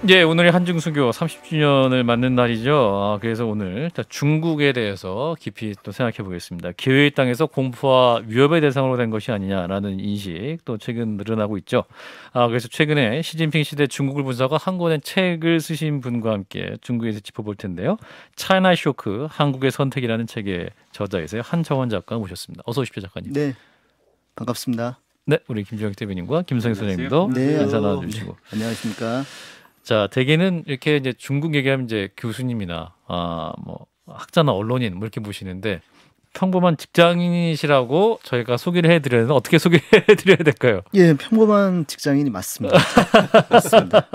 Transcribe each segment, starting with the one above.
예, 오늘이 한중수교 30주년을 맞는 날이죠. 그래서 오늘 중국에 대해서 깊이 또 생각해 보겠습니다. 기회의 땅에서 공포와 위협의 대상으로 된 것이 아니냐라는 인식 또 최근 늘어나고 있죠. 그래서 최근에 시진핑 시대 중국을 분석한 한 권의 책을 쓰신 분과 함께 중국에서 짚어볼 텐데요. 차이나 쇼크, 한국의 선택이라는 책의 저자이세요. 한정원 작가 모셨습니다. 어서 오십시오, 작가님. 네, 반갑습니다. 네, 우리 김정혁 대변인과 김성희 소장님도 네, 인사 나눠주시고. 네, 안녕하십니까. 자, 대개는 이렇게 이제 중국 얘기하면 이제 교수님이나 뭐 학자나 언론인 뭐 이렇게 보시는데 평범한 직장인이시라고 저희가 소개를 해드려야 어떻게 소개해드려야 될까요? 예, 평범한 직장인이 맞습니다. 맞습니다.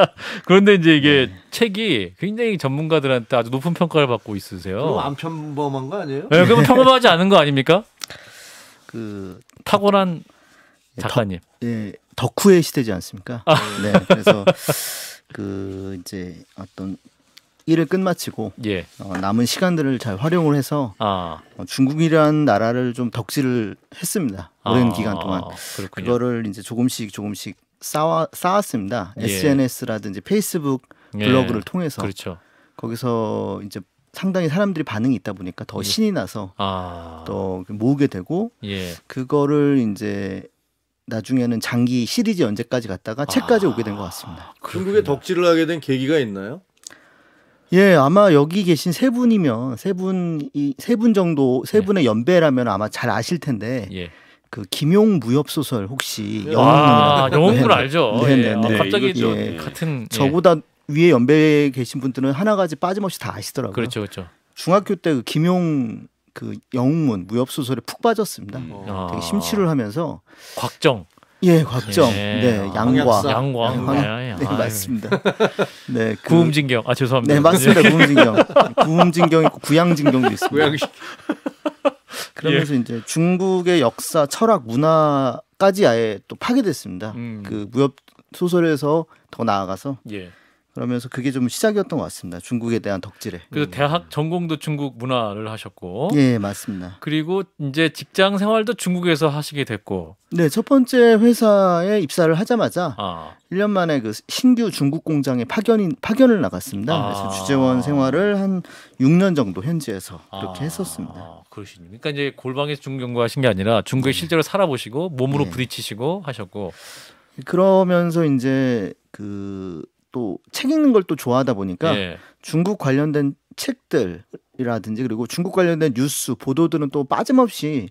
그런데 이제 이게 책이 굉장히 전문가들한테 아주 높은 평가를 받고 있으세요. 그럼 안 평범한 거 아니에요? 네, 그러면 평범하지 않은 거 아닙니까? 그 탁월한 작가님. 덕후의 시대지 않습니까? 네, 그래서 그 이제 어떤 일을 끝마치고 예. 남은 시간들을 잘 활용을 해서 중국이라는 나라를 좀 덕질을 했습니다. 오랜 기간 동안. 그렇군요. 그거를 이제 조금씩 쌓았습니다. 예. SNS라든지 페이스북 블로그를 통해서. 그렇죠. 거기서 이제 상당히 사람들이 반응이 있다 보니까 더 신이 나서 또 모으게 되고 그거를 이제 나중에는 장기 시리즈 연재까지 갔다가 책까지 오게 된 것 같습니다. 중국에 덕질을 하게 된 계기가 있나요? 예, 아마 여기 계신 세 분이면 세 분 정도 세 분의 연배라면 아마 잘 아실 텐데 그 김용 무협 소설 혹시 영웅문 알죠? 네네. 갑자기 같은 저보다 위에 연배에 계신 분들은 하나가지 빠짐없이 다 아시더라고요. 그렇죠, 그렇죠. 중학교 때 그 김용 그 영웅문 무협 소설에 푹 빠졌습니다. 되게 심취를 하면서 곽정. 예, 곽정. 네, 양광. 네, 맞습니다. 네, 구음진경. 죄송합니다. 네, 맞습니다. 구음진경. 구음진경 있고 구양진경도 있습니다. 그러면서 이제 중국의 역사, 철학, 문화까지 아예 또 파괴됐습니다. 그 무협 소설에서 더 나아가서. 그러면서 그게 좀 시작이었던 것 같습니다. 중국에 대한 덕질에. 그래서 대학 전공도 중국 문화를 하셨고. 예, 맞습니다. 그리고 이제 직장 생활도 중국에서 하시게 됐고. 네, 첫 번째 회사에 입사를 하자마자 1년 만에 그 신규 중국 공장에 파견을 나갔습니다. 그래서 주재원 생활을 한 6년 정도 현지에서 그렇게 했었습니다. 그러시니. 그러니까 이제 골방에서 중국 연구하신 게 아니라 중국에 실제로 살아보시고 몸으로 부딪히시고 하셨고. 그러면서 이제 또 책 읽는 걸 또 좋아하다 보니까 중국 관련된 책들이라든지 그리고 중국 관련된 뉴스 보도들은 또 빠짐없이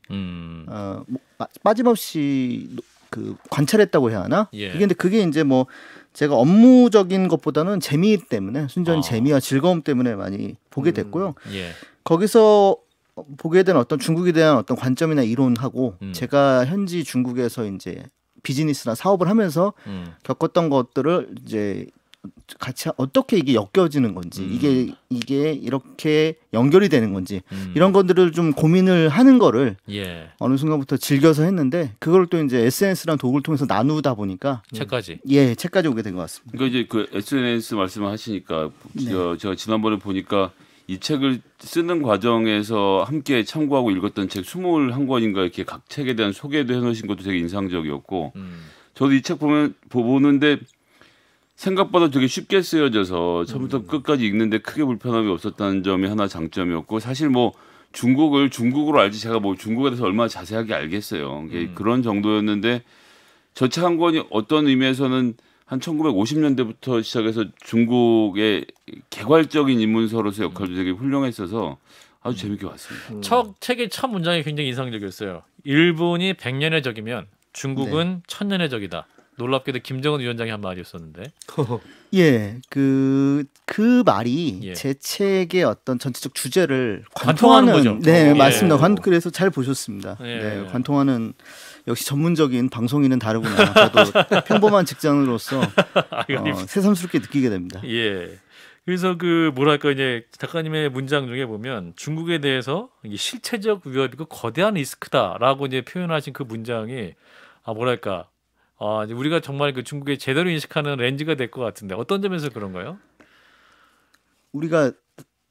그 관찰했다고 해야 하나? 근데 그게 이제 뭐 제가 업무적인 것보다는 재미 때문에 순전히 재미와 즐거움 때문에 많이 보게 됐고요. 거기서 보게 된 어떤 중국에 대한 어떤 관점이나 이론하고 제가 현지 중국에서 이제 비즈니스나 사업을 하면서 겪었던 것들을 이제 같이 어떻게 이게 엮여지는 건지 이게 이렇게 연결이 되는 건지 이런 것들을 좀 고민을 하는 거를 어느 순간부터 즐겨서 했는데 그걸 또 이제 SNS라는 도구를 통해서 나누다 보니까 책까지 오게 된 것 같습니다. 그러니까 이제 그 SNS 말씀을 하시니까 제가 지난번에 보니까 이 책을 쓰는 과정에서 함께 참고하고 읽었던 책 21권인가 이렇게 각 책에 대한 소개도 해놓으신 것도 되게 인상적이었고 저도 이 책 보는데 생각보다 되게 쉽게 쓰여져서 처음부터 끝까지 읽는데 크게 불편함이 없었다는 점이 하나 장점이었고 사실 뭐 중국으로 알지 제가 뭐 중국에 대해서 얼마나 자세하게 알겠어요. 그런 정도였는데 저 책 한 권이 어떤 의미에서는 한 1950년대부터 시작해서 중국의 개괄적인 인문서로서 역할도 되게 훌륭했어서 아주 재밌게 봤습니다. 책의 첫 문장이 굉장히 인상적이었어요. 일본이 100년의 적이면 중국은 1000년의 적이다. 놀랍게도 김정은 위원장이 한 말이었었는데. 그 말이 제 책의 어떤 전체적 주제를 관통하는 거죠. 네, 맞습니다. 그래서 잘 보셨습니다. 관통하는 역시 전문적인 방송인은 다르구나. 저도 평범한 직장으로서 새삼스럽게 느끼게 됩니다. 그래서 그 뭐랄까 이제 작가님의 문장 중에 보면 중국에 대해서 이게 실체적 위협이고 거대한 리스크다라고 이제 표현하신 그 문장이 뭐랄까. 이제 우리가 정말 그 중국에 제대로 인식하는 렌즈가 될 것 같은데 어떤 점에서 그런가요? 우리가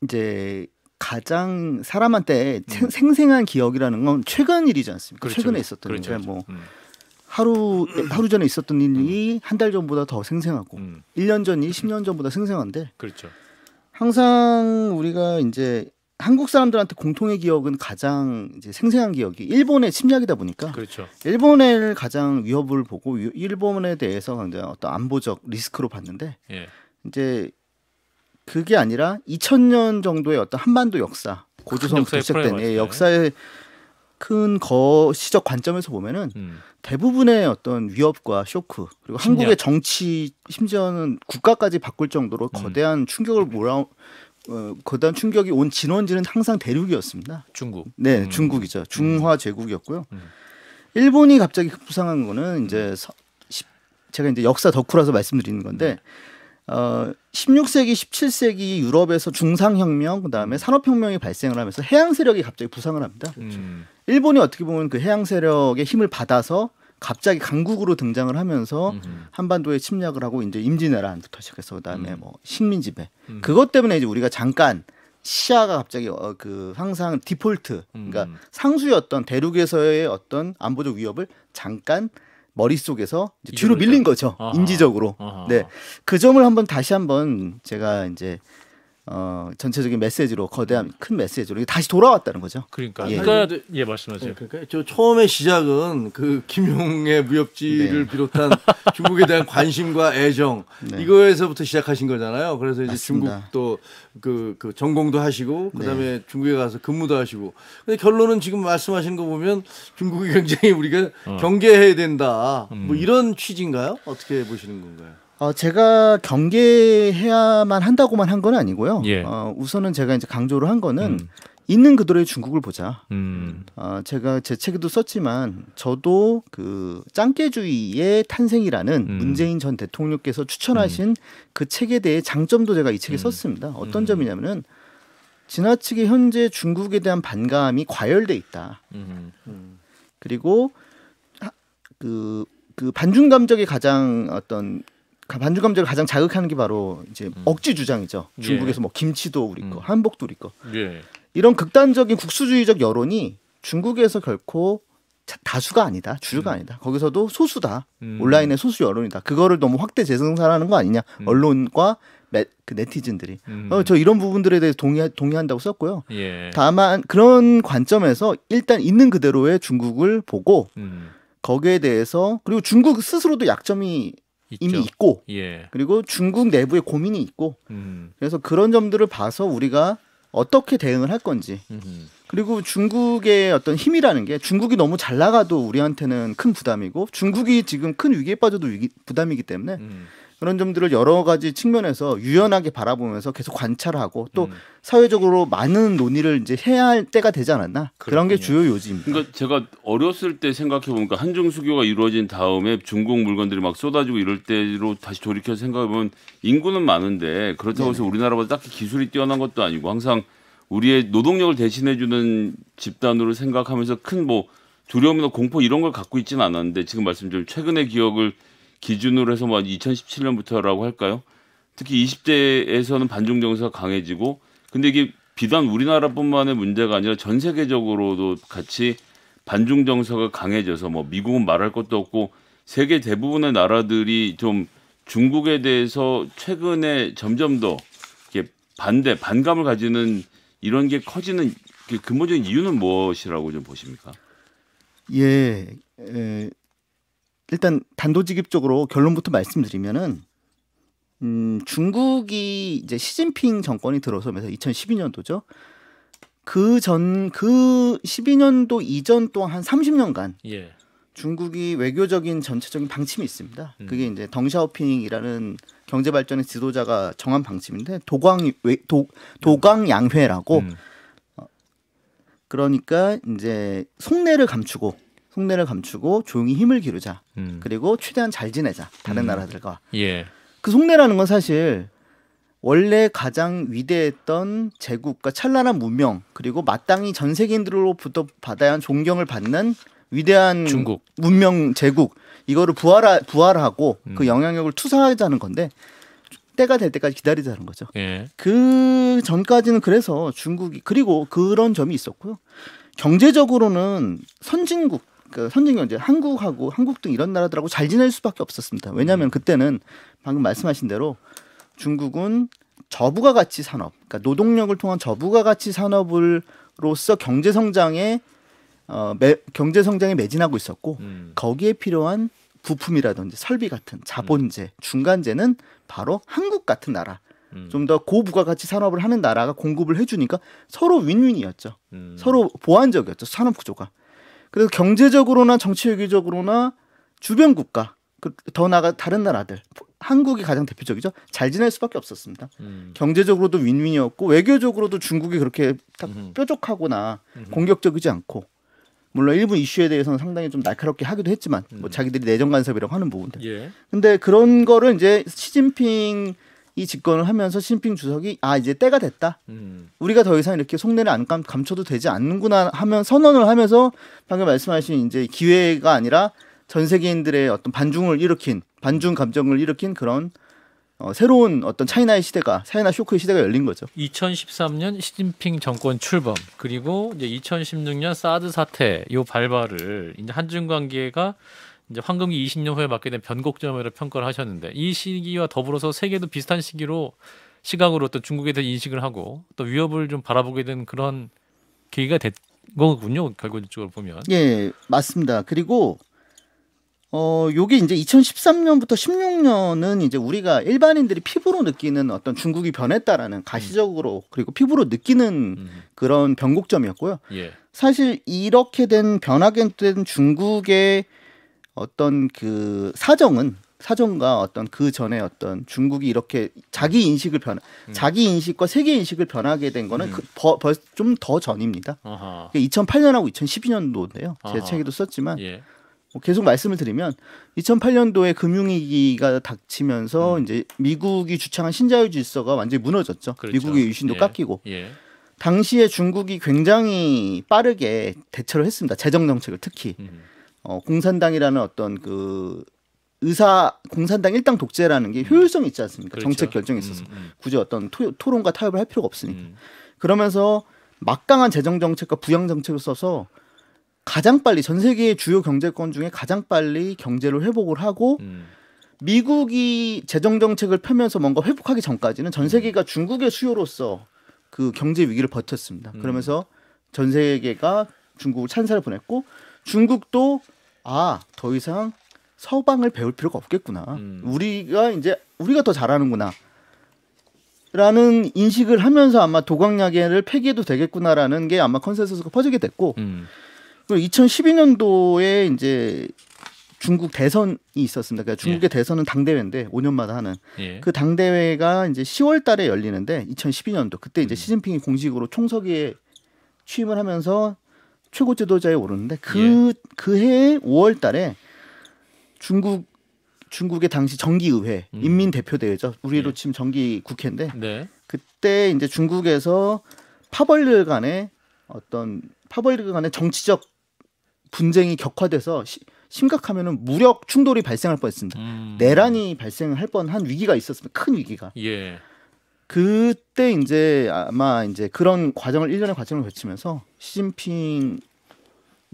이제 가장 사람한테 생생한 기억이라는 건 최근 일이지 않습니까? 최근에 있었던 그러니까 뭐 하루 전에 있었던 일이 한 달 전보다 더 생생하고 1년 전이 10년 전보다 생생한데 그렇죠. 항상 우리가 이제 한국 사람들한테 공통의 기억은 가장 이제 생생한 기억이 일본의 침략이다 보니까 그렇죠. 일본을 가장 위협을 보고 일본에 대해서 굉장히 어떤 안보적 리스크로 봤는데 예. 이제 그게 아니라 2000년 정도의 어떤 한반도 역사 고조선부터 시작된 역사의 큰 거시적 관점에서 보면은 대부분의 어떤 위협과 쇼크 그리고 한국의 정치 심지어는 국가까지 바꿀 정도로 거대한 충격을 거대한 충격이 온 진원지는 항상 대륙이었습니다. 중국. 네, 중국이죠. 중화 제국이었고요. 일본이 갑자기 급부상한 거는 이제 제가 이제 역사 덕후라서 말씀드리는 건데 16세기, 17세기 유럽에서 중상혁명, 그다음에 산업혁명이 발생을 하면서 해양 세력이 갑자기 부상을 합니다. 일본이 어떻게 보면 그 해양 세력의 힘을 받아서 갑자기 강국으로 등장을 하면서 한반도에 침략을 하고 이제 임진왜란부터 시작해서 그다음에 뭐 식민 지배. 그것 때문에 이제 우리가 잠깐 시야가 갑자기 그 항상 디폴트, 그러니까 상수였던 대륙에서의 어떤 안보적 위협을 잠깐 머릿속에서 이제 뒤로 밀린 거죠. 아하. 인지적으로. 아하. 네. 그 점을 다시 한번 제가 이제 전체적인 메시지로 거대한 큰 메시지로 다시 돌아왔다는 거죠. 그러니까 말씀하세요. 네, 그러니까 저 처음에 시작은 그 김용의 무협지를 비롯한 중국에 대한 관심과 애정 이거에서부터 시작하신 거잖아요. 그래서 이제 맞습니다. 중국도 그 전공도 하시고 그다음에 중국에 가서 근무도 하시고. 근데 결론은 지금 말씀하신 거 보면 중국이 굉장히 우리가 경계해야 된다. 뭐 이런 취지인가요? 어떻게 보시는 건가요? 제가 경계해야만 한다고만 한 건 아니고요. 예. 우선은 제가 이제 강조를 한 거는 있는 그대로의 중국을 보자. 제가 제 책에도 썼지만 저도 그 짱깨주의의 탄생이라는 문재인 전 대통령께서 추천하신 그 책에 대해 장점도 제가 이 책에 썼습니다. 어떤 점이냐면은 지나치게 현재 중국에 대한 반감이 과열돼 있다. 그리고 그 반중 감정이 가장 반중 감정을 가장 자극하는 게 바로 이제 억지 주장이죠. 중국에서 뭐 김치도 우리 거, 한복도 우리 거. 예. 이런 극단적인 국수주의적 여론이 중국에서 결코 다수가 아니다, 주류가 아니다. 거기서도 소수다. 온라인의 소수 여론이다. 그거를 너무 확대 재생산하는 거 아니냐? 언론과 그 네티즌들이. 저 이런 부분들에 대해서 동의한다고 썼고요. 예. 다만 그런 관점에서 일단 있는 그대로의 중국을 보고 거기에 대해서 그리고 중국 스스로도 약점이 이미 있고 그리고 중국 내부에 고민이 있고 그래서 그런 점들을 봐서 우리가 어떻게 대응을 할 건지 그리고 중국의 어떤 힘이라는 게 중국이 너무 잘 나가도 우리한테는 큰 부담이고 중국이 지금 큰 위기에 빠져도 부담이기 때문에 그런 점들을 여러 가지 측면에서 유연하게 바라보면서 계속 관찰하고 또 사회적으로 많은 논의를 이제 해야 할 때가 되지 않았나. 그런 게 주요 요지입니다. 그러니까 제가 어렸을 때 생각해 보니까 한중 수교가 이루어진 다음에 중국 물건들이 막 쏟아지고 이럴 때로 다시 돌이켜서 생각해 보면 인구는 많은데 그렇다고 해서 우리나라보다 딱히 기술이 뛰어난 것도 아니고 항상 우리의 노동력을 대신해 주는 집단으로 생각하면서 큰 뭐 두려움이나 공포 이런 걸 갖고 있지는 않았는데 지금 말씀드린 최근의 기억을 기준으로 해서 뭐 2017년부터라고 할까요? 특히 20대에서는 반중 정서가 강해지고 근데 이게 비단 우리나라뿐만의 문제가 아니라 전 세계적으로도 같이 반중 정서가 강해져서 뭐 미국은 말할 것도 없고 세계 대부분의 나라들이 좀 중국에 대해서 최근에 점점 더 이렇게 반감을 가지는 이런 게 커지는 근본적인 이유는 무엇이라고 좀 보십니까? 일단 단도직입적으로 결론부터 말씀드리면은 중국이 이제 시진핑 정권이 들어서면서 2012년도죠. 그 12년도 이전 동안 한 30년간 중국이 외교적인 전체적인 방침이 있습니다. 그게 이제 덩샤오핑이라는 경제 발전의 지도자가 정한 방침인데 도광양회라고 그러니까 이제 속내를 감추고 조용히 힘을 기르자. 그리고 최대한 잘 지내자. 다른 나라들과. 그 속내라는 건 사실 원래 가장 위대했던 제국과 찬란한 문명 그리고 마땅히 전 세계인들로부터 받아야 한 존경을 받는 위대한 중국. 문명 제국 이거를 부활하고 그 영향력을 투사하자는 건데 때가 될 때까지 기다리자는 거죠. 그 전까지는 그래서 중국이 그리고 그런 점이 있었고요. 경제적으로는 선진국 그 선진 경제, 한국하고 한국 등 이런 나라들하고 잘 지낼 수밖에 없었습니다. 왜냐하면 그때는 방금 말씀하신 대로 중국은 저부가 가치 산업, 그러니까 노동력을 통한 저부가 가치 산업으로서 경제 성장에 매진하고 있었고 거기에 필요한 부품이라든지 설비 같은 자본재, 중간재는 바로 한국 같은 나라, 좀 더 고부가가치 산업을 하는 나라가 공급을 해주니까 서로 윈윈이었죠. 서로 보완적이었죠. 산업 구조가. 그래서 경제적으로나 정치 외교적으로나 주변 국가, 더 나아가 다른 나라들, 한국이 가장 대표적이죠. 잘 지낼 수밖에 없었습니다. 경제적으로도 윈윈이었고 외교적으로도 중국이 그렇게 딱 뾰족하거나 공격적이지 않고, 물론 일부 이슈에 대해서는 상당히 좀 날카롭게 하기도 했지만 뭐 자기들이 내정 간섭이라고 하는 부분들. 예. 근데 그런 거를 이제 시진핑이 집권을 하면서 시진핑 주석이 이제 때가 됐다. 우리가 더 이상 이렇게 속내를 안 감춰도 되지 않는구나 하면 선언을 하면서 방금 말씀하신 이제 기회가 아니라 전 세계인들의 어떤 반중 감정을 일으킨 그런 새로운 어떤 차이나 쇼크의 시대가 열린 거죠. 2013년 시진핑 정권 출범, 그리고 이제 2016년 사드 사태 요 발발을 이제 한중 관계가 이제 황금기 20년 후에 맞게 된 변곡점으로 평가를 하셨는데, 이 시기와 더불어서 세계도 비슷한 시각으로 또 중국에 대해 인식을 하고 또 위협을 좀 바라보게 된 그런 계기가 된 거군요. 결과적으로 보면. 예, 맞습니다. 그리고 요게 이제 2013년부터 16년은 이제 우리가 일반인들이 피부로 느끼는 어떤 중국이 변했다라는 가시적으로 그리고 피부로 느끼는 그런 변곡점이었고요. 예. 사실 이렇게 변하게 된 중국의 어떤 그 사정과 어떤 그 전에 어떤 중국이 이렇게 자기 인식과 세계 인식을 변하게 된 거는 좀 더 전입니다. 2008년하고 2012년도인데요. 제 책에도 썼지만. 예. 계속 말씀을 드리면 2008년도에 금융위기가 닥치면서 이제 미국이 주창한 신자유 질서가 완전히 무너졌죠. 그렇죠. 미국의 유신도 깎이고. 예. 당시에 중국이 굉장히 빠르게 대처를 했습니다. 재정 정책을 특히. 공산당이라는 어떤 그 공산당 일당 독재라는 게 효율성이 있지 않습니까? 그렇죠. 정책 결정에 있어서. 굳이 어떤 토론과 타협을 할 필요가 없으니까. 그러면서 막강한 재정 정책과 부양 정책을 써서 가장 빨리 전 세계의 주요 경제권 중에 가장 빨리 경제를 회복을 하고 미국이 재정 정책을 펴면서 뭔가 회복하기 전까지는 전 세계가 중국의 수요로서 그 경제 위기를 버텼습니다. 그러면서 전 세계가 중국을 찬사를 보냈고 중국도 더 이상 서방을 배울 필요가 없겠구나. 우리가 더 잘하는구나. 라는 인식을 하면서 아마 도광야계를 폐기해도 되겠구나라는 게 아마 컨센서스가 퍼지게 됐고 2012년도에 이제 중국 대선이 있었습니다. 그러니까 중국의 대선은 당대회인데 5년마다 하는 그 당대회가 이제 10월달에 열리는데 2012년도 그때 이제 시진핑이 공식으로 총서기에 취임을 하면서 최고 지도자에 오르는데 그해 5월달에 중국의 당시 정기의회 인민대표대회죠. 우리로 치면 정기 국회인데 그때 이제 중국에서 파벌리 간의 정치적 분쟁이 격화돼서 심각하면은 무력 충돌이 발생할 뻔했습니다. 내란이 발생할 뻔한 위기가 있었습니다. 큰 위기가. 예. 그때 이제 아마 이제 그런 일련의 과정을 거치면서 시진핑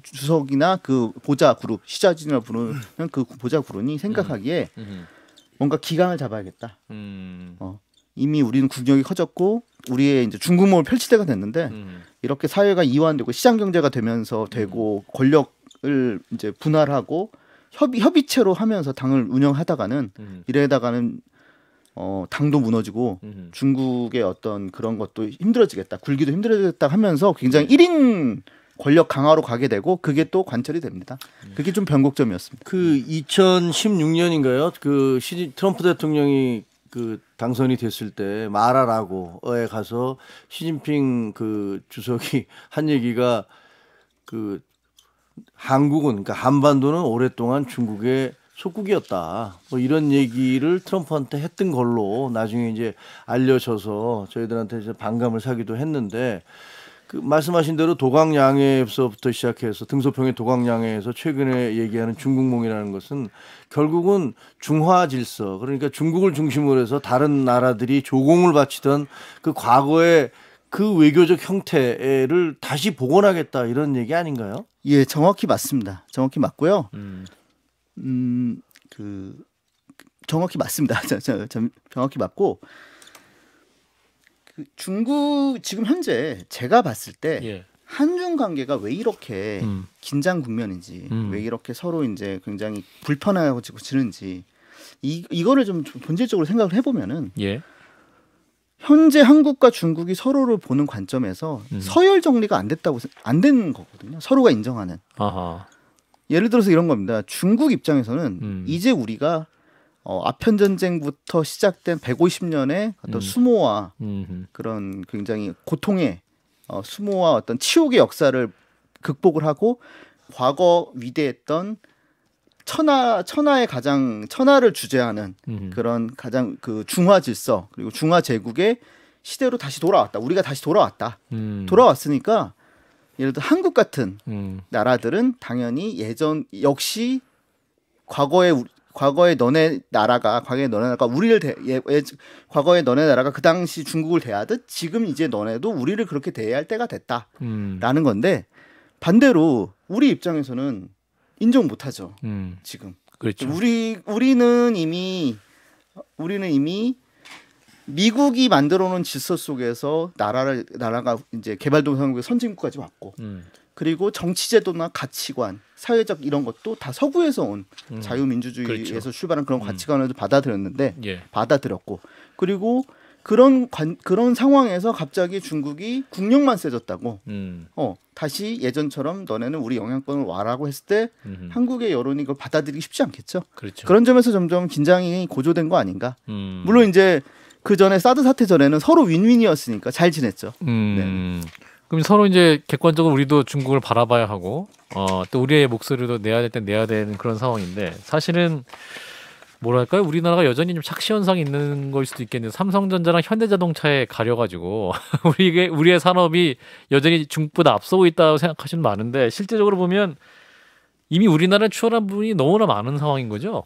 주석이나 그 보좌 그룹, 시자진이라 부르는 그 보좌 그룹이 생각하기에 뭔가 기강을 잡아야겠다. 이미 우리는 국력이 커졌고 우리의 이제 중국몽을 펼칠 때가 됐는데 이렇게 사회가 이완되고 시장 경제가 되고 권력을 이제 분할하고 협의체로 하면서 당을 운영하다가는 이래다가는 당도 무너지고 중국의 어떤 그런 것도 힘들어지겠다, 굴기도 힘들어지겠다 하면서 굉장히 1인 권력 강화로 가게 되고 그게 또 관철이 됩니다. 그게 좀 변곡점이었습니다. 그 2016년인가요? 그 트럼프 대통령이 그 당선이 됐을 때 마라라고에 가서 시진핑 그 주석이 한 얘기가 그 한국은 그러니까 한반도는 오랫동안 중국의 속국이었다. 뭐 이런 얘기를 트럼프한테 했던 걸로 나중에 이제 알려져서 저희들한테 이제 반감을 사기도 했는데 그 말씀하신 대로 도광양해에서부터 시작해서 등소평의 도광양해에서 최근에 얘기하는 중국몽이라는 것은 결국은 중화 질서, 그러니까 중국을 중심으로 해서 다른 나라들이 조공을 바치던 그 과거의 그 외교적 형태를 다시 복원하겠다 이런 얘기 아닌가요? 예, 정확히 맞습니다. 정확히 맞고요. 정확히 맞습니다. 정확히 맞고 중국 지금 현재 제가 봤을 때 예. 한중 관계가 왜 이렇게 긴장 국면인지 왜 이렇게 서로 이제 굉장히 불편하고 지는지 이거를 좀 본질적으로 생각을 해보면은 예. 현재 한국과 중국이 서로를 보는 관점에서 서열 정리가 안 된 거거든요. 서로가 인정하는. 아하. 예를 들어서 이런 겁니다. 중국 입장에서는 이제 우리가 아편 전쟁부터 시작된 150년의 어떤 수모와 그런 굉장히 고통의 수모와 어떤 치욕의 역사를 극복을 하고 과거 위대했던 천하를 주재하는 그런 가장 그 중화 질서 그리고 중화 제국의 시대로 다시 돌아왔다. 우리가 다시 돌아왔다. 돌아왔으니까 예를 들어 한국 같은 나라들은 당연히 역시 과거에 너네 나라가 과거에 너네 나라가 그 당시 중국을 대하듯 지금 이제 너네도 우리를 그렇게 대해야 할 때가 됐다라는 건데 반대로 우리 입장에서는 인정 못하죠. 지금 그렇죠. 우리는 이미 미국이 만들어놓은 질서 속에서 나라가 이제 개발도상국의 선진국까지 왔고 그리고 정치제도나 가치관, 사회적 이런 것도 다 서구에서 온 자유민주주의에서 그렇죠. 출발한 그런 가치관을 받아들였는데 예. 받아들였고 그리고 그런 상황에서 갑자기 중국이 국력만 세졌다고 다시 예전처럼 너네는 우리 영향권을 와라고 했을 때 한국의 여론이 그걸 받아들이기 쉽지 않겠죠. 그렇죠. 그런 점에서 점점 긴장이 고조된 거 아닌가. 물론 이제 그 전에 사드 사태 전에는 서로 윈윈이었으니까 잘 지냈죠. 네. 그럼 서로 이제 객관적으로 우리도 중국을 바라봐야 하고 또 우리의 목소리도 내야 될 땐 내야 되는 그런 상황인데 사실은 뭐랄까요? 우리나라가 여전히 좀 착시 현상이 있는 걸 수도 있겠는데 삼성전자랑 현대자동차에 가려가지고 우리의 산업이 여전히 중국보다 앞서고 있다고 생각하시는 분 많은데 실제적으로 보면 이미 우리나라는 추월한 부분이 너무나 많은 상황인 거죠.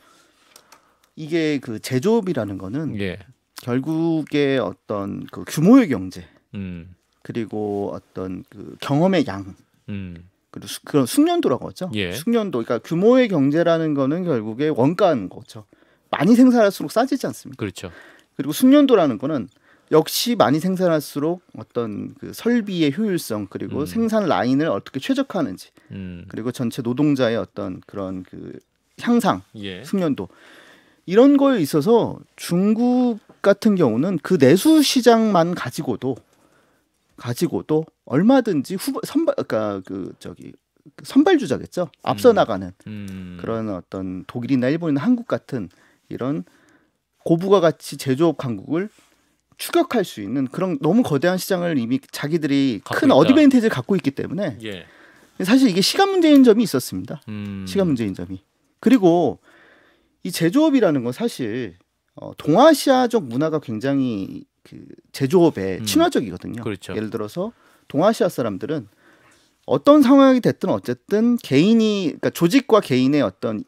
이게 그 제조업이라는 거는 예. 결국에 어떤 그 규모의 경제 그리고 어떤 그 경험의 양 그리고 그런 숙련도라고 하죠. 예. 숙련도. 그러니까 규모의 경제라는 거는 결국에 원가인 거죠. 많이 생산할수록 싸지지 않습니까? 그렇죠. 그리고 숙련도라는 거는 역시 많이 생산할수록 어떤 그 설비의 효율성 그리고 생산 라인을 어떻게 최적화하는지 그리고 전체 노동자의 어떤 그런 그 향상, 예. 숙련도 이런 거에 있어서 중국 같은 경우는 그 내수 시장만 가지고도 얼마든지 선발주자겠죠. 앞서 나가는 그런 어떤 독일이나 일본이나 한국 같은 이런 고부가 가치 제조업 강국을 추격할 수 있는 그런 너무 거대한 시장을 이미 자기들이 큰 있다. 어드밴티지를 갖고 있기 때문에 예. 사실 이게 시간 문제인 점이 있었습니다. 시간 문제인 점이. 그리고 이 제조업이라는 건 사실 동아시아적 문화가 굉장히 그 제조업에 친화적이거든요. 그렇죠. 예를 들어서 동아시아 사람들은 어떤 상황이 됐든 어쨌든 그러니까 조직과 개인의 어떤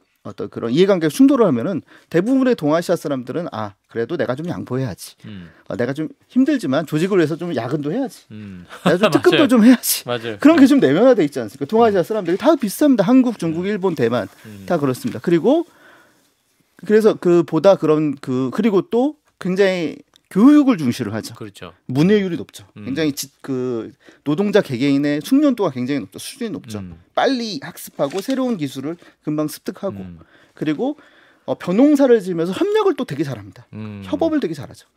그런 이해관계가 충돌을 하면은 대부분의 동아시아 사람들은 그래도 내가 좀 양보해야지. 내가 좀 힘들지만 조직을 위해서 좀 야근도 해야지. 내가 좀 특급도 좀 해야지. 맞아요. 그런 게 좀 내면화돼 있지 않습니까? 동아시아 사람들이 다 비슷합니다. 한국, 중국, 일본, 대만 다 그렇습니다. 그래서 그리고 또 굉장히 교육을 중시를 하죠. 그렇죠. 문해율이 높죠. 굉장히 그 노동자 개개인의 숙련도가 굉장히 높죠. 수준이 높죠. 빨리 학습하고 새로운 기술을 금방 습득하고 그리고 벼농사를 지으면서 협력을 또 되게 잘합니다. 협업을 되게 잘하죠.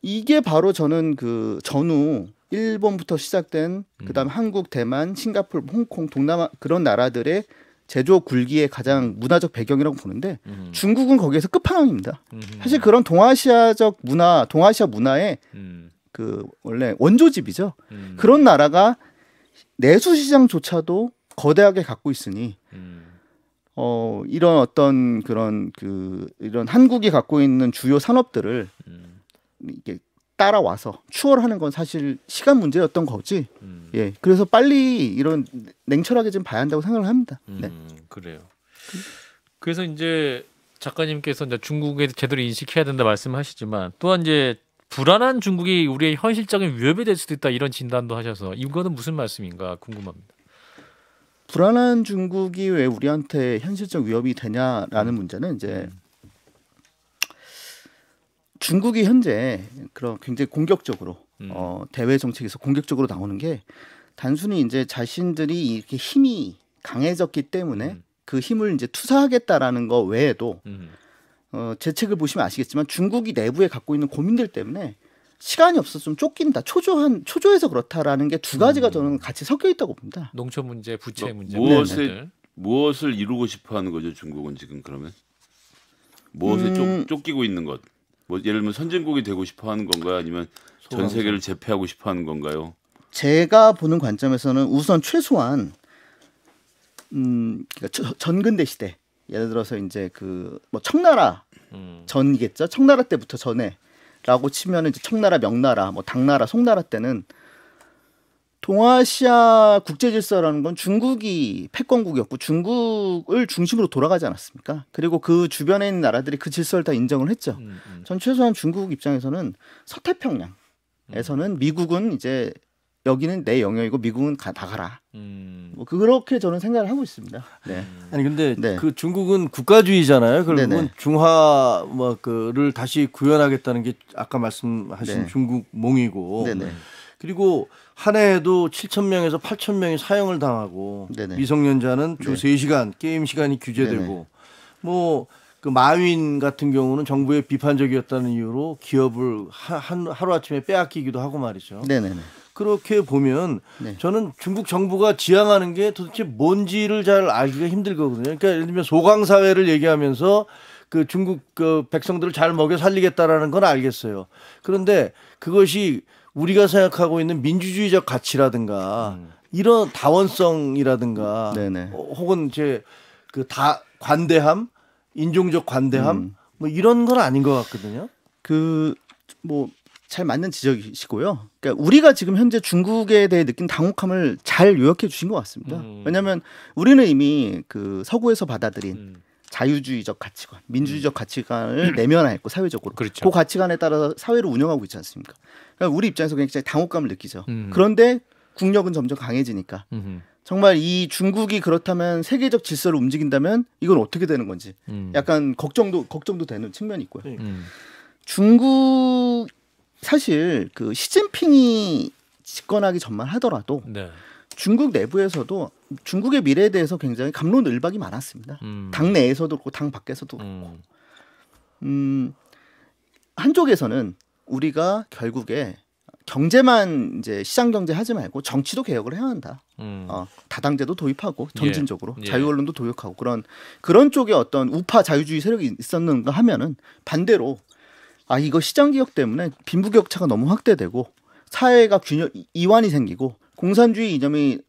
이게 바로 저는 그 전후 일본부터 시작된 그다음 한국, 대만, 싱가포르, 홍콩, 동남아 그런 나라들의 제조업 굴기의 가장 문화적 배경이라고 보는데 중국은 거기에서 끝판왕입니다. 사실 그런 동아시아 문화의 그 원래 원조집이죠. 그런 나라가 내수 시장조차도 거대하게 갖고 있으니 이런 어떤 그런 이런 한국이 갖고 있는 주요 산업들을 이게 따라와서 추월하는 건 사실 시간 문제였던 거지. 예, 그래서 빨리 이런 냉철하게 좀 봐야 한다고 생각을 합니다. 네. 그래요. 그래서 이제 작가님께서 이제 중국에 제대로 인식해야 된다 말씀하시지만 또한 이제 불안한 중국이 우리의 현실적인 위협이 될 수도 있다 이런 진단도 하셔서 이거는 무슨 말씀인가 궁금합니다. 불안한 중국이 왜 우리한테 현실적 위협이 되냐라는 문제는 이제 중국이 현재 그런 굉장히 공격적으로 대외 정책에서 공격적으로 나오는 게 단순히 이제 자신들이 이렇게 힘이 강해졌기 때문에 그 힘을 이제 투사하겠다라는 거 외에도 제 책을 보시면 아시겠지만 중국이 내부에 갖고 있는 고민들 때문에 시간이 없어서 좀 쫓긴다. 초조해서 그렇다라는 게 두 가지가 저는 같이 섞여 있다고 봅니다. 농촌 문제, 부채 문제. 무엇을 이루고 싶어하는 거죠 중국은 지금 그러면? 무엇에 쫓기고 있는 것? 뭐 예를 들면 선진국이 되고 싶어하는 건가요? 아니면 전 세계를 제패하고 싶어하는 건가요? 제가 보는 관점에서는 우선 최소한 그러니까 전근대 시대 예를 들어서 이제 그 뭐 청나라 전이겠죠. 청나라 때부터 전에라고 치면은 이제 청나라, 명나라, 뭐 당나라, 송나라 때는 동아시아 국제 질서라는 건 중국이 패권국이었고 중국을 중심으로 돌아가지 않았습니까? 그리고 그 주변에 있는 나라들이 그 질서를 다 인정을 했죠. 전 최소한 중국 입장에서는 서태평양에서는 미국은 이제 여기는 내 영역이고 미국은 나가라. 뭐 그렇게 저는 생각을 하고 있습니다. 네. 아니 근데 그 중국은 국가주의잖아요. 결국은 중화 뭐 그를 다시 구현하겠다는 게 아까 말씀하신 중국 몽이고. 그리고 한 해에도 7,000명에서 8,000명이 사형을 당하고 미성년자는 주 3시간 게임 시간이 규제되고 뭐 그 마윈 같은 경우는 정부에 비판적이었다는 이유로 기업을 하루아침에 빼앗기기도 하고 말이죠. 그렇게 보면 저는 중국 정부가 지향하는 게 도대체 뭔지를 잘 알기가 힘들거든요. 그러니까 예를 들면 소강 사회를 얘기하면서 그 중국 그 백성들을 잘 먹여 살리겠다라는 건 알겠어요. 그런데 그것이 우리가 생각하고 있는 민주주의적 가치라든가 이런 다원성이라든가 혹은 이제 그 다 관대함, 인종적 관대함 뭐 이런 건 아닌 것 같거든요. 그 뭐 잘 맞는 지적이시고요. 그러니까 우리가 지금 현재 중국에 대해 느낀 당혹함을 잘 요약해 주신 것 같습니다. 왜냐하면 우리는 이미 그 서구에서 받아들인 자유주의적 가치관, 민주주의적 가치관을 내면화했고 사회적으로 그 가치관에 따라서 사회를 운영하고 있지 않습니까? 그러니까 우리 입장에서 굉장히 당혹감을 느끼죠. 그런데 국력은 점점 강해지니까 정말 이 중국이 그렇다면 세계적 질서를 움직인다면 이건 어떻게 되는 건지 약간 걱정도 되는 측면이 있고요. 중국 사실 그 시진핑이 집권하기 전만 하더라도 중국 내부에서도 중국의 미래에 대해서 굉장히 갑론을박이 많았습니다. 당 내에서도 그렇고 당 밖에서도 그렇고. 한쪽에서는 우리가 결국에 경제만 이제 시장 경제 하지 말고 정치도 개혁을 해야 한다. 다당제도 도입하고 점진적으로 자유 언론도 도입하고 그런 쪽에 어떤 우파 자유주의 세력이 있었는가 하면은 반대로 이거 시장 개혁 때문에 빈부격차가 너무 확대되고 사회가 이완이 생기고 공산주의 이념이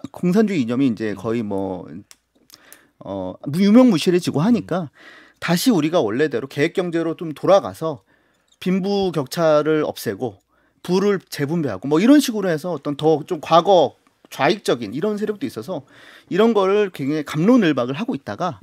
공산주의 이념이 이제 거의 뭐 유명무실해지고 하니까 다시 우리가 원래대로 계획 경제로 좀 돌아가서 빈부 격차를 없애고 부를 재분배하고 뭐 이런 식으로 해서 어떤 더 좀 과거 좌익적인 이런 세력도 있어서 이런 거를 굉장히 갑론을박을 하고 있다가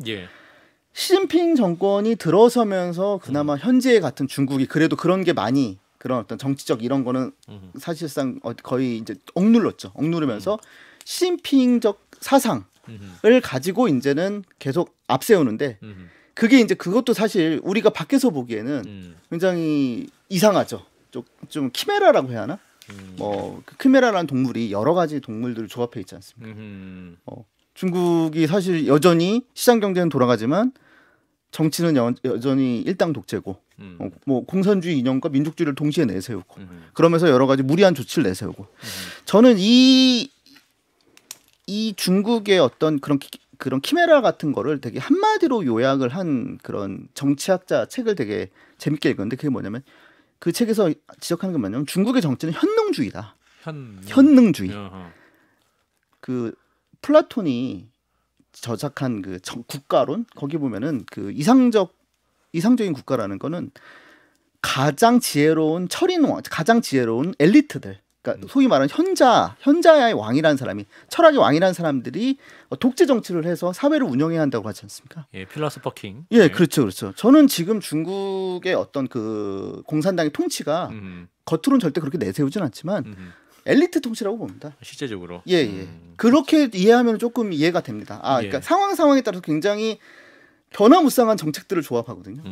시진핑 정권이 들어서면서 그나마 현재 같은 중국이 그래도 그런 게 많이 그런 어떤 정치적 이런 거는 사실상 거의 이제 억누르면서 시진핑적 사상을 가지고 이제는 계속 앞세우는데 그게 이제 그것도 사실 우리가 밖에서 보기에는 굉장히 이상하죠. 좀 키메라라고 해야 하나? 그 키메라라는 동물이 여러 가지 동물들을 조합해 있지 않습니까? 중국이 사실 여전히 시장 경제는 돌아가지만 정치는 여전히 일당 독재고 뭐 공산주의 이념과 민족주의를 동시에 내세우고 그러면서 여러 가지 무리한 조치를 내세우고 저는 이 중국의 어떤 그런 키메라 같은 거를 되게 한마디로 요약을 한 그런 정치학자 책을 되게 재밌게 읽었는데 그게 뭐냐면 그 책에서 지적하는 게 뭐냐면 중국의 정치는 현능주의다. 현능주의. 그 플라톤이 저작한 그 국가론 거기 보면은 그 이상적인 국가라는 거는 가장 지혜로운 가장 지혜로운 엘리트들, 그러니까 소위 말하는 현자의 왕이라는 사람이 철학의 왕이라는 사람들이 독재 정치를 해서 사회를 운영해야 한다고 하지 않습니까? 예, 필라소퍼 킹. 예, 그렇죠, 그렇죠. 저는 지금 중국의 어떤 그 공산당의 통치가 겉으로는 절대 그렇게 내세우진 않지만 엘리트 통치라고 봅니다. 실제적으로. 예, 예. 그렇게 이해하면 조금 이해가 됩니다. 그러니까 상황에 따라서 굉장히 변화무쌍한 정책들을 조합하거든요.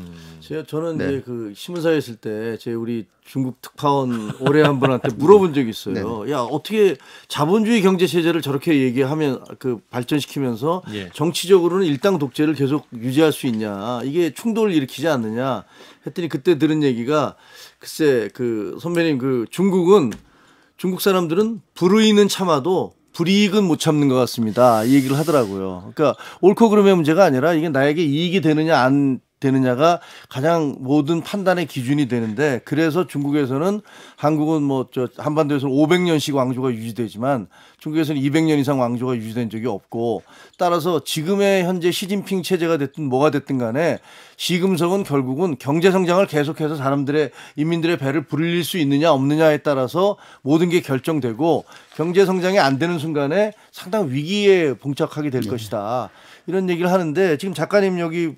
저는 이제 그 신문사에 있을 때 우리 중국 특파원 올해 한 분한테 물어본 적이 있어요. 야, 어떻게 자본주의 경제 체제를 저렇게 얘기하면 그 발전시키면서 정치적으로는 일당 독재를 계속 유지할 수 있냐? 이게 충돌을 일으키지 않느냐? 했더니 그때 들은 얘기가 글쎄 그 선배님 그 중국 사람들은 불의는 참아도 불이익은 못 참는 것 같습니다. 이 얘기를 하더라고요. 그러니까 옳고 그름의 문제가 아니라 이게 나에게 이익이 되느냐 안 되느냐가 가장 모든 판단의 기준이 되는데 그래서 중국에서는 한국은 뭐 저 한반도에서는 500년씩 왕조가 유지되지만 중국에서는 200년 이상 왕조가 유지된 적이 없고 따라서 지금의 현재 시진핑 체제가 됐든 뭐가 됐든 간에 시금석은 결국은 경제 성장을 계속해서 인민들의 배를 불릴 수 있느냐 없느냐에 따라서 모든 게 결정되고 경제 성장이 안 되는 순간에 상당 위기에 봉착하게 될 것이다. 이런 얘기를 하는데 지금 작가님 여기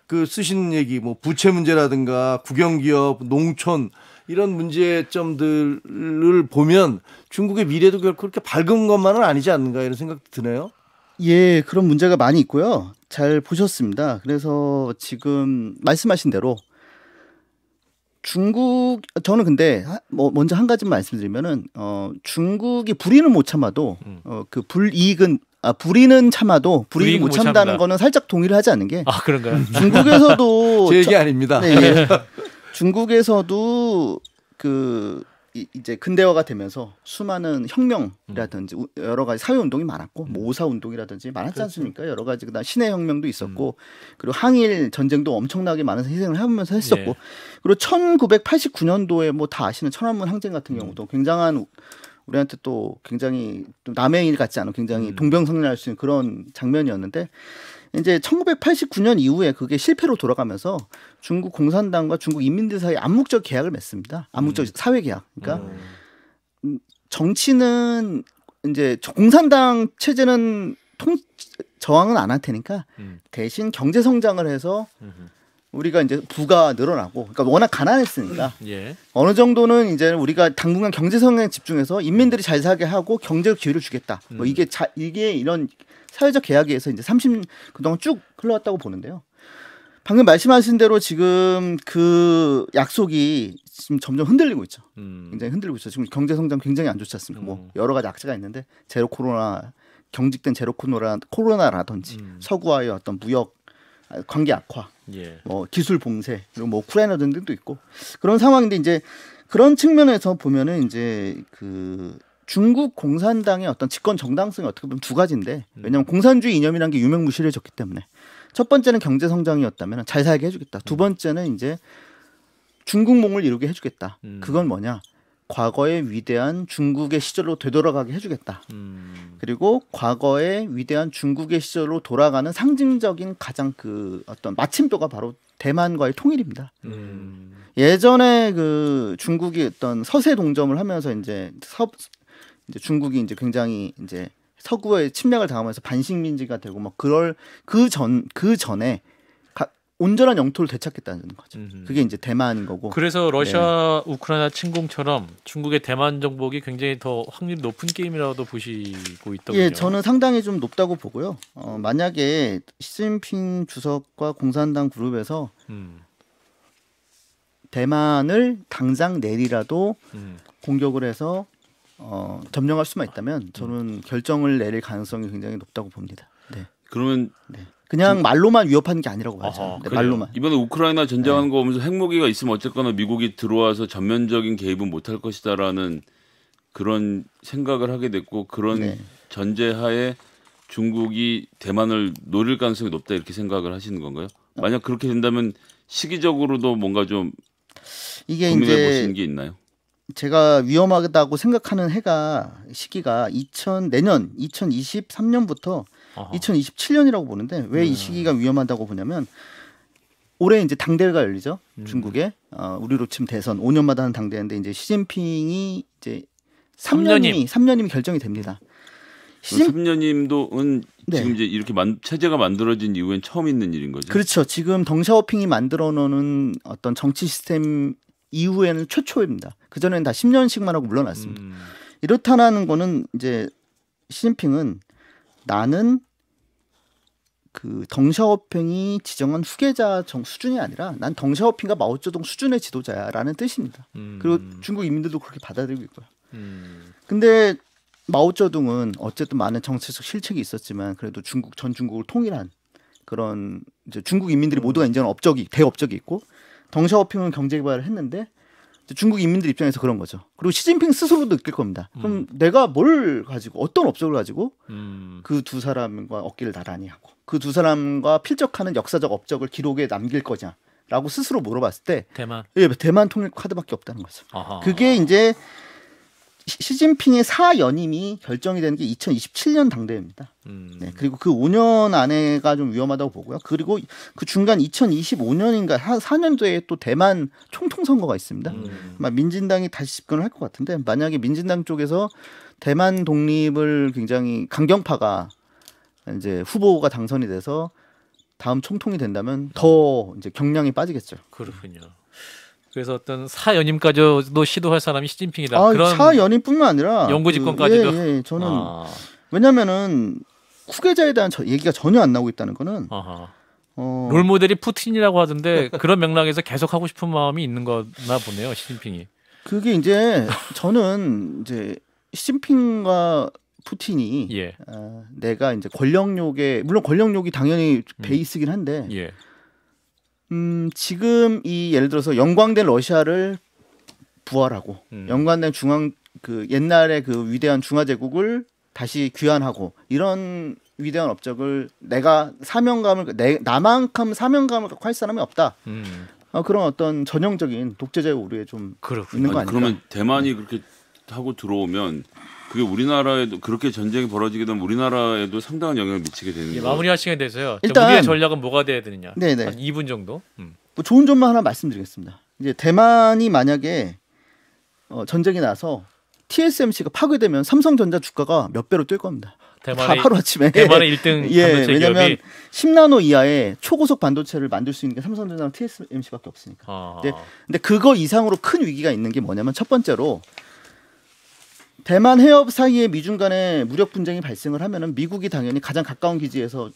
그 쓰신 얘기 뭐 부채 문제라든가 국영기업, 농촌 이런 문제점들을 보면 중국의 미래도 결코 그렇게 밝은 것만은 아니지 않는가 이런 생각도 드네요. 예, 그런 문제가 많이 있고요. 잘 보셨습니다. 그래서 지금 말씀하신 대로 저는 근데 뭐 먼저 한 가지만 말씀드리면은 중국이 불의는 못 참아도 그 불의는 참아도 불이익은 못 참다는 거는 살짝 동의를 하지 않는 게 그런가요? 중국에서도 제 얘기 아닙니다. 네, 중국에서도 이제 근대화가 되면서 수많은 혁명이라든지 여러 가지 사회 운동이 많았고 뭐 오사 운동이라든지 많았지 않습니까? 여러 가지 그다음 신해 혁명도 있었고 그리고 항일 전쟁도 엄청나게 많은 희생을 하면서 했었고 그리고 1989년도에 뭐 다 아시는 천안문 항쟁 같은 경우도 굉장한 우리한테 또 굉장히 또 남의 일 같지 않은 굉장히 동병상련할 수 있는 그런 장면이었는데 이제 1989년 이후에 그게 실패로 돌아가면서 중국 공산당과 중국 인민들 사이에 암묵적 계약을 맺습니다. 암묵적 사회 계약. 그러니까 정치는 이제 공산당 체제는 저항은 안 할 테니까 대신 경제 성장을 해서 우리가 이제 부가 늘어나고, 그러니까 워낙 가난했으니까 어느 정도는 이제 우리가 당분간 경제 성장에 집중해서 인민들이 잘 살게 하고 경제적 기회를 주겠다. 뭐 이게 이런 사회적 계약에 의해서 이제 그동안 쭉 흘러왔다고 보는데요. 방금 말씀하신 대로 지금 그 약속이 지금 점점 흔들리고 있죠. 굉장히 흔들리고 있죠. 지금 경제 성장 굉장히 안 좋지 않습니까? 뭐 여러 가지 악재가 있는데 제로 코로나, 경직된 제로 코로나라든지 서구와의 어떤 무역 관계 악화, 뭐 기술 봉쇄, 그리고 뭐 우크라이나 전쟁도 있고 그런 상황인데 이제 그런 측면에서 보면은 이제 그 중국 공산당의 어떤 집권 정당성이 어떻게 보면 두 가지인데 왜냐하면 공산주의 이념이라는 게 유명무실해졌기 때문에 첫 번째는 경제 성장이었다면 잘 살게 해주겠다. 두 번째는 이제 중국몽을 이루게 해주겠다. 그건 뭐냐? 과거의 위대한 중국의 시절로 되돌아가게 해주겠다. 그리고 과거의 위대한 중국의 시절로 돌아가는 상징적인 가장 그 어떤 마침표가 바로 대만과의 통일입니다. 예전에 그 중국이 어떤 서세 동점을 하면서 이제 중국이 이제 굉장히 이제 서구의 침략을 당하면서 반식민지가 되고 뭐 그 전에 온전한 영토를 되찾겠다는 거죠. 그게 이제 대만인 거고. 그래서 러시아 우크라이나 침공처럼 중국의 대만 정복이 굉장히 더 확률이 높은 게임이라고도 보시고 있더군요. 예, 저는 상당히 좀 높다고 보고요. 만약에 시진핑 주석과 공산당 그룹에서 대만을 당장 내리라도 공격을 해서 점령할 수만 있다면 저는 결정을 내릴 가능성이 굉장히 높다고 봅니다. 네. 그러면 그냥 말로만 위협하는 게 아니라고 봐요. 네, 말로만. 이번에 우크라이나 전쟁하는 거 보면서 핵무기가 있으면 어쨌거나 미국이 들어와서 전면적인 개입은 못할 것이다라는 그런 생각을 하게 됐고 그런 전제하에 중국이 대만을 노릴 가능성이 높다 이렇게 생각을 하시는 건가요? 만약 그렇게 된다면 시기적으로도 뭔가 좀 이게 고민해 이제 보시는 게 있나요? 제가 위험하다고 생각하는 시기가 내년 2023년부터 2027년이라고 보는데 왜 이 시기가 위험하다고 보냐면 올해 이제 당대회가 열리죠. 중국에 우리로 치면 대선 5년마다 하는 당대회인데 이제 시진핑이 이제 3년이면 결정이 됩니다. 3년임도 네. 지금 이제 이렇게 체제가 만들어진 이후엔 처음 있는 일인 거죠. 그렇죠. 지금 덩샤오핑이 만들어 놓은 어떤 정치 시스템 이후에는 최초입니다. 그 전에는 다 10년씩만 하고 물러났습니다. 이렇다는 거는 이제 시진핑은 나는 그 덩샤오핑이 지정한 후계자 수준이 아니라 난 덩샤오핑과 마오쩌둥 수준의 지도자야라는 뜻입니다. 그리고 중국 인민들도 그렇게 받아들이고 있고요. 근데 마오쩌둥은 어쨌든 많은 정치적 실책이 있었지만 그래도 전 중국을 통일한 그런 이제 중국 인민들이 모두가 인정한 대업적이 있고 덩샤오핑은 경제 개발을 했는데 중국 인민들 입장에서 그런 거죠. 그리고 시진핑 스스로도 느낄 겁니다. 그럼 내가 뭘 가지고 어떤 업적을 가지고 그 두 사람과 어깨를 나란히 하고 그 두 사람과 필적하는 역사적 업적을 기록에 남길 거냐라고 스스로 물어봤을 때 대만 통일 카드밖에 없다는 거죠. 아하. 그게 이제 시진핑의 사연임이 결정이 되는 게 2027년 당대회입니다. 네, 그리고 그 5년 안에가 좀 위험하다고 보고요. 그리고 그 중간 2025년인가 한 4년도에 또 대만 총통 선거가 있습니다. 민진당이 다시 집권을 할 것 같은데 만약에 민진당 쪽에서 대만 독립을 굉장히 강경파가 이제 후보가 당선이 돼서 다음 총통이 된다면 더 이제 경량이 빠지겠죠. 그렇군요. 그래서 어떤 사연임까지도 시도할 사람이 시진핑이다. 그런 사연임뿐만 아니라 영구집권까지도. 저는 왜냐면은 후계자에 대한 얘기가 전혀 안 나오고 있다는 거는 롤모델이 푸틴이라고 하던데 그런 맥락에서 계속 하고 싶은 마음이 있는 거나 보네요, 시진핑이. 그게 이제 저는 이제 시진핑과 푸틴이 내가 이제 물론 권력욕이 당연히 베이스긴 한데. 지금 예를 들어서 영광된 러시아를 부활하고 영광된 옛날의 그 위대한 중화제국을 다시 귀환하고 이런 위대한 업적을 내가 나만큼 사명감을 갖고 할 사람이 없다. 그런 어떤 전형적인 독재자의 오류에 좀 있는 거 아닌가? 그러면 대만이 그렇게 하고 들어오면 그게 우리나라에도 그렇게 전쟁이 벌어지게 되면 우리나라에도 상당한 영향을 미치게 되는 거예요. 마무리할 시간이 돼서요. 일단 우리의 전략은 뭐가 돼야 되느냐? 네네. 한 2분 정도. 뭐 좋은 점만 하나 말씀드리겠습니다. 이제 대만이 만약에 전쟁이 나서 TSMC가 파괴되면 삼성전자 주가가 몇 배로 뛸 겁니다. 하루 아침에. 대만의 1등 반도체 왜냐하면 기업이 10나노 이하의 초고속 반도체를 만들 수 있는 게 삼성전자랑 TSMC밖에 없으니까. 근데 그거 이상으로 큰 위기가 있는 게 뭐냐면 첫 번째로 대만 해협 사이에 미중 간의 무력 분쟁이 발생을 하면은 미국이 당연히 가장 가까운 기지에서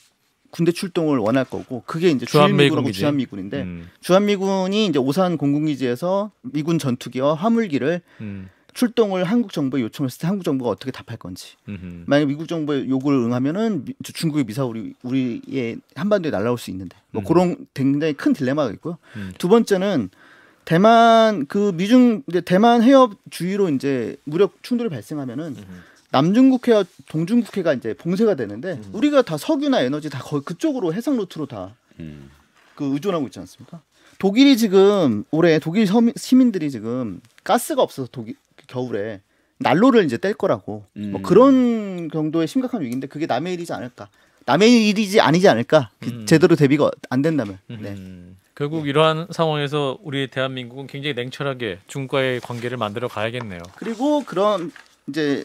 군대 출동을 원할 거고 그게 이제 주한미군하고 주한미군인데 주한미군이 이제 오산 공군기지에서 미군 전투기와 화물기를 출동을 한국 정부에 요청했을 때 한국 정부가 어떻게 답할 건지 만약 미국 정부의 요구를 응하면은 중국의 미사일이 우리의 한반도에 날아올 수 있는데 뭐 그런 굉장히 큰 딜레마가 있고요. 두 번째는 대만 대만 해협 주위로 이제 무력 충돌이 발생하면은 남중국해와 동중국해가 이제 봉쇄가 되는데 우리가 다 석유나 에너지 다 거의 그쪽으로 해상 루트로 다 의존하고 있지 않습니까? 독일이 지금 올해 독일 시민들이 지금 가스가 없어서 겨울에 난로를 이제 뗄 거라고 뭐 그런 정도의 심각한 위기인데 그게 남의 일이지 아니지 않을까? 제대로 대비가 안 된다면. 네. 결국 이러한 상황에서 우리 대한민국은 굉장히 냉철하게 중국과의 관계를 만들어 가야겠네요. 그리고 그런 이제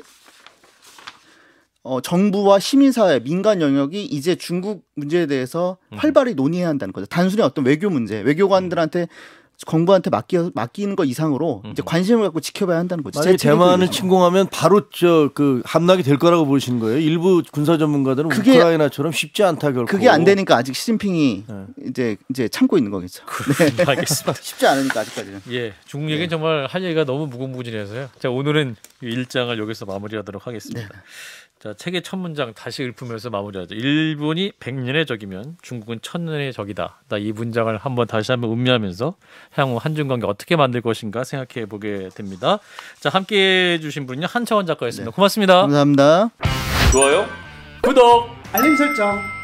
정부와 시민사회, 민간 영역이 이제 중국 문제에 대해서 활발히 논의해야 한다는 거죠. 단순히 어떤 외교 문제, 외교관들한테 정부한테 맡기는 것 이상으로 이제 관심을 갖고 지켜봐야 한다는 거죠. 만약에 대만을 침공하면 바로 함락이 될 거라고 보시는 거예요. 일부 군사 전문가들은 우크라이나처럼 쉽지 않다 결코. 그게 안 되니까 아직 시진핑이 이제 참고 있는 거겠죠. 네. 알겠습니다. 쉽지 않으니까 아직까지는. 중국 얘기는 정말 할 얘기가 너무 무궁무진해서요. 자, 오늘은 일장을 여기서 마무리하도록 하겠습니다. 자, 책의 첫 문장 다시 읊으면서 마무리하죠. 일본이 100년의 적이면 중국은 1000년의 적이다. 이 문장을 다시 한번 음미하면서 향후 한중 관계 어떻게 만들 것인가 생각해 보게 됩니다. 자, 함께해 주신 분은요 한차원 작가였습니다. 고맙습니다. 감사합니다. 좋아요, 구독, 알림 설정.